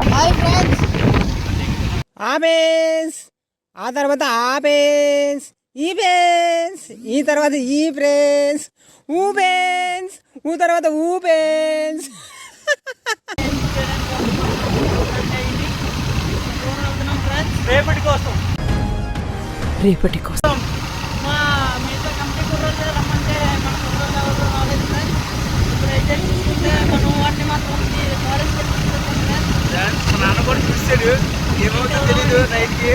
Hi friends. ఆబేస్, ఆ తర్వాత ఆబేస్, ఈ బేస్, ఈ తర్వాత ఈ బ్రేస్, ఊబేన్స్, ఊ తర్వాత ఊబేన్స్. రేపటి కోసం మా మిగతా కమిటీ కుర్రోళ్ళు రమ్మంటే మన కుర్రోళ్ళు ఎవరు రాలేదు ఫ్రెండ్స్. ఇప్పుడైతే చూసుకుంటే మనం వాటిని మాత్రం కాలేజ్ మా నాన్న కూడా చూసాడు, ఏమవుతుందో తెలీదు. నైట్కి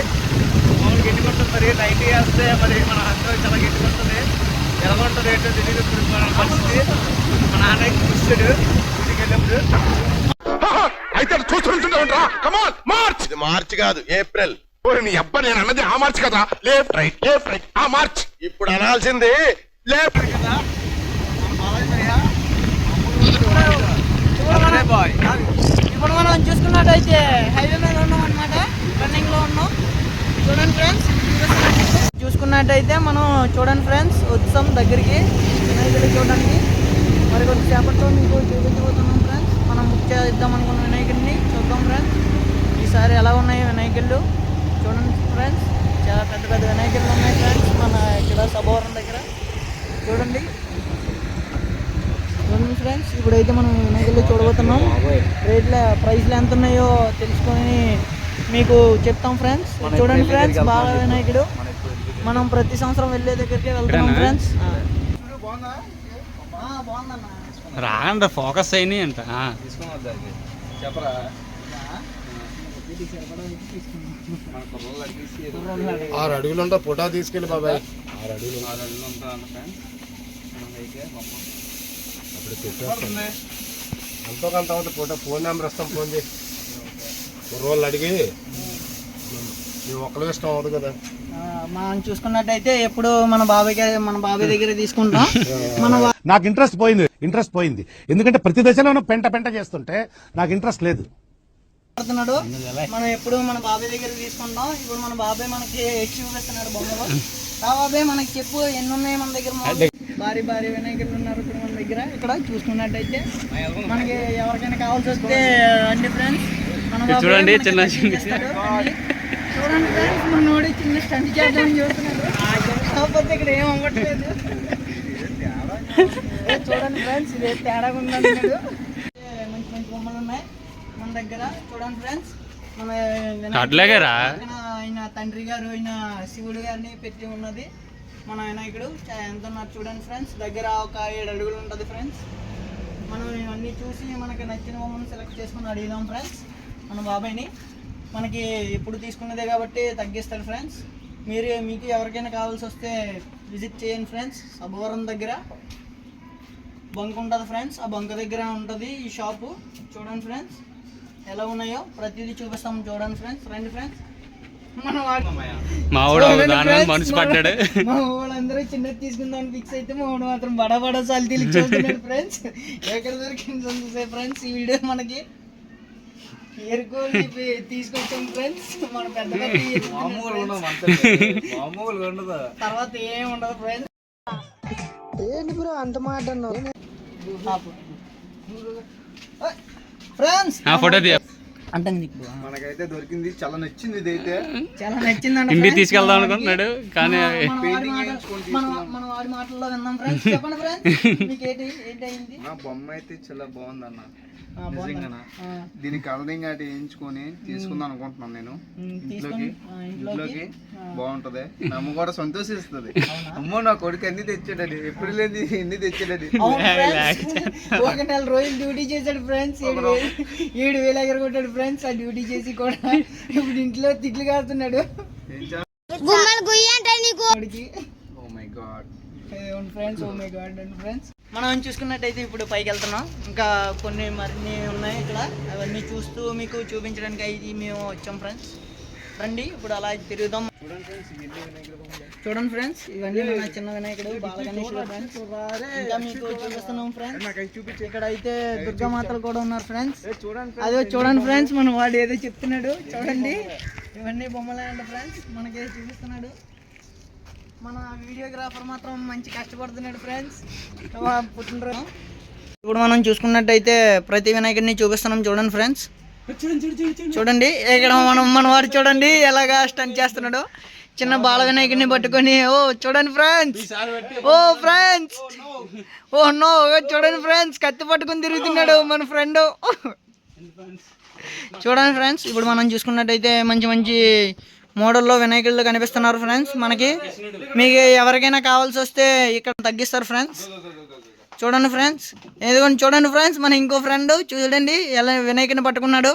మామూలు గెట్టుకుంటుంది, మరి నైట్ వేస్తే మరి మన అందరూ చాలా గెట్టుకుంటుంది. ఎలా ఉంటుంది ఏంటో తెలియదు. ఇప్పుడు మన పరిస్థితి మా నాన్న చూసాడు ఇంటికి వెళ్ళినప్పుడు. అయితే చూస్తుంటా మార్చ్. ఇది మార్చ్ కాదు, ఏప్రిల్. నీ అబ్బా నేను అన్నది ఆ మార్చ్ కదా. లెఫ్ట్ రైట్ లెఫ్ట్ రైట్ ఆ మార్చ్. ఇప్పుడు అనాల్సింది లెఫ్ట్ కదా. ఇప్పుడు మనం చూసుకున్నట్టయితే హైవే మీద ఉన్నాం అనమాట, రన్నింగ్ లో ఉన్నాం. చూడండి ఫ్రెండ్స్, చూసుకున్నట్టయితే మనం చూడండి ఫ్రెండ్స్ వచ్చాం దగ్గరికి వినాయకుడిని చూడడానికి. మరి కొద్దిసేపట్లో మీకు చూపించబోతున్నాం ఫ్రెండ్స్. మనం బుక్ చేద్దాం అనుకున్న వినాయకుడిని చూద్దాం ఫ్రెండ్స్. ఈసారి ఎలా ఉన్నాయి వినాయకుళ్ళు చూడండి ఫ్రెండ్స్. చాలా పెద్ద పెద్ద వినాయకులు ఉన్నాయి ఫ్రెండ్స్ మన ఇక్కడ సభవరం దగ్గర. చూడండి చూడండి ఫ్రెండ్స్. ఇప్పుడైతే మనం వినాయకులు చూడబోతున్నాం. రేట్ల ప్రైస్లు ఎంత ఉన్నాయో తెలుసుకొని మీకు చెప్తాం ఫ్రెండ్స్. చూడండి ఫ్రెండ్స్, బాగా వినాయకుడు. మనం ప్రతి సంవత్సరం వెళ్ళే దగ్గరికి వెళ్తున్నాం ఫ్రెండ్స్. రాండి ఫోకస్ అయినాయి అంట. చెప్పరా 6 అడుగులు ఉంటా ఫోటో తీసుకెళ్ళి బాబాయ్. 6 అడుగులు ఉంటాను ఫ్రెండ్స్. అప్పుడు పెట్టేస్తుంది ఎంతో కొంత అవుతుంది ఫోటో. ఫోన్ నెంబర్ ఇస్తాం, ఫోన్ చేసి రోజులు అడిగి నువ్వు ఒక్కరు ఇష్టం అవుతుంది కదా. మనం చూసుకున్నట్టయితే ఎప్పుడు మన బాబాయ్ దగ్గర తీసుకుంటాం. నాకు ఇంట్రెస్ట్ పోయింది ఎందుకంటే ప్రతి దశలోనూ పెంట చేస్తుంటే నాకు ఇంట్రెస్ట్ లేదు. మనం ఎప్పుడు మన బాబాయ్ దగ్గర తీసుకుంటాం. ఇప్పుడు మన బాబాయ్ మనకి చూపిస్తున్నాడు బొమ్మలు. బాబాయ్ మనకి చెప్పు ఎన్ని ఉన్నాయి మన దగ్గర. భారీ వినాయకులు ఉన్నారు ఇప్పుడు మన దగ్గర. ఇక్కడ చూసుకున్నట్టయితే మనకి ఎవరికైనా కావాల్సి వస్తే అన్ని ఫ్రెండ్స్ చూడండి. చూడండి ఫ్రెండ్స్, మనోడి చిన్న స్టంట్ చేద్దామని చూస్తున్నాడు. కాకపోతే ఇక్కడ ఏం అవ్వట్లేదు. చూడండి ఫ్రెండ్స్, ఇది తేడాగా ఉందన్నాడు. మంచి బొమ్మలు ఉన్నాయి మన దగ్గర. చూడండి ఫ్రెండ్స్, మన ఆయన తండ్రి గారు ఆయన శివుడు గారిని పెట్టి ఉన్నది మన వినాయకుడు. ఎంత ఉన్నారు చూడండి ఫ్రెండ్స్. దగ్గర ఒక 7 అడుగులు ఉంటుంది ఫ్రెండ్స్. మనం ఇవన్నీ చూసి మనకి నచ్చిన బొమ్మను సెలెక్ట్ చేసుకుని అడిగిదాం ఫ్రెండ్స్ మన బాబాయ్ని. మనకి ఎప్పుడు తీసుకున్నదే కాబట్టి తగ్గిస్తాడు ఫ్రెండ్స్. మీకు ఎవరికైనా కావాల్సి వస్తే విజిట్ చేయండి ఫ్రెండ్స్. సభవరం దగ్గర బంక్ ఉంటుంది ఫ్రెండ్స్. ఆ బంక్ దగ్గర ఉంటుంది ఈ షాపు. చూడండి ఫ్రెండ్స్ ఎలా ఉన్నాయో ప్రతిదీ చూపిస్తాం. చూడండి ఫ్రెండ్స్, రండి ఫ్రెండ్స్. మా వాళ్ళందరూ చిన్నది తీసుకుందామని ఫిక్స్ అయితే మా వాడు మాత్రం బడా సార్లు తెలియచుకుంటున్నాడు ఫ్రెండ్స్. ఎక్కడ దొరికింది ఫ్రెండ్స్ ఈ వీడియో మనకి ఏరుకోని తీసుకొచ్చాం ఫ్రెండ్స్. మన పెద్ద తర్వాత ఏం ఉండదు ఫ్రెండ్స్. ఏంటి బ్రో అంత మాట ఫ్రెండ్స్. ఫోటో అంటే నీకు మనకైతే దొరికింది, చాలా నచ్చింది. ఇదైతే చాలా నచ్చిందండి. ఇంటికి తీసుకెళ్దాం అనుకుంటున్నాడు కానీ మన వాడి మాటల్లో విన్నాం ఫ్రెండ్స్. చెప్పండి ఫ్రెండ్స్, మీకు ఏంటయింది? నా బొమ్మ అయితే చాలా బాగుంది అన్న. నిజంగా దీని కలరింగ్ అటు వేయించుకొని తీసుకుందాం అనుకుంటున్నాను నేను. ఇంట్లోకి బాగుంటది. అమ్మ కూడా సంతోషిస్తుంది. అమ్మో నా కొడుకు అన్ని తెచ్చాడని, ఎప్పుడు లేదు ఎన్ని తెచ్చాడని. ఒక 4 రోజులు డ్యూటీ చేశాడు ఫ్రెండ్స్. 7,000 ఎగరగొట్టాడు ఫ్రెండ్స్. ఆ డ్యూటీ చేసి కూడా ఇప్పుడు ఇంట్లో తిట్లు కాస్తున్నాడు. ఫ్రెండ్స్ మనం చూసుకున్నట్టయితే ఇప్పుడు పైకి వెళ్తున్నాం. ఇంకా కొన్ని మరిన్ని ఉన్నాయి ఇక్కడ. అవన్నీ చూస్తూ మీకు చూపించడానికి అయితే మేము వచ్చాం ఫ్రెండ్స్. రండి ఇప్పుడు అలా తిరుగుదాం. చూడండి ఫ్రెండ్స్, ఇవన్నీ మన చిన్న వినాయకుడు బాలగణేశుడు ఫ్రెండ్స్. ఇంకా మీకు చూపిస్తున్నాం ఫ్రెండ్స్. ఇక్కడ అయితే దుర్గామాతలు కూడా ఉన్నారు ఫ్రెండ్స్. అదే చూడండి ఫ్రెండ్స్, మన వాడు ఏదో చెప్తున్నాడు చూడండి. ఇవన్నీ బొమ్మలే అంట ఫ్రెండ్స్, మనకి చూపిస్తున్నాడు. మన వీడియోగ్రాఫర్ మాత్రం మంచి కష్టపడుతున్నాడు ఫ్రెండ్స్. పుట్టినరోజు ఇప్పుడు మనం చూసుకున్నట్టయితే ప్రతి వినాయకుడిని చూపిస్తున్నాం. చూడండి ఫ్రెండ్స్, చూడండి ఇక్కడ మన వాడు చూడండి ఎలాగా స్టంట్ చేస్తున్నాడు. చిన్న బాల వినాయకుడిని పట్టుకొని. ఓ చూడండి ఫ్రెండ్స్, ఓ ఫ్రెండ్స్, ఓ నో, చూడండి ఫ్రెండ్స్, కత్తి పట్టుకొని తిరుగుతున్నాడు మన ఫ్రెండ్. చూడండి ఫ్రెండ్స్, ఇప్పుడు మనం చూసుకున్నట్టయితే మంచి మంచి మోడల్లో వినాయకుళ్ళు కనిపిస్తున్నారు ఫ్రెండ్స్ మనకి. మీకు ఎవరికైనా కావాల్సి వస్తే ఇక్కడ తగ్గిస్తారు ఫ్రెండ్స్. చూడండి ఫ్రెండ్స్, ఏదిగోండి చూడండి ఫ్రెండ్స్, మన ఇంకో ఫ్రెండ్ చూడండి ఎలా వినాయకుడిని పట్టుకున్నాడు,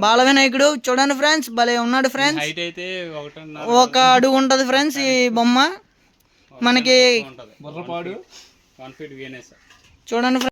బాల వినాయకుడు. చూడండి ఫ్రెండ్స్, భలే ఉన్నాడు ఫ్రెండ్స్. 1 అడుగు ఉంటుంది ఫ్రెండ్స్ ఈ బొమ్మ మనకి. చూడండి ఫ్రెండ్స్.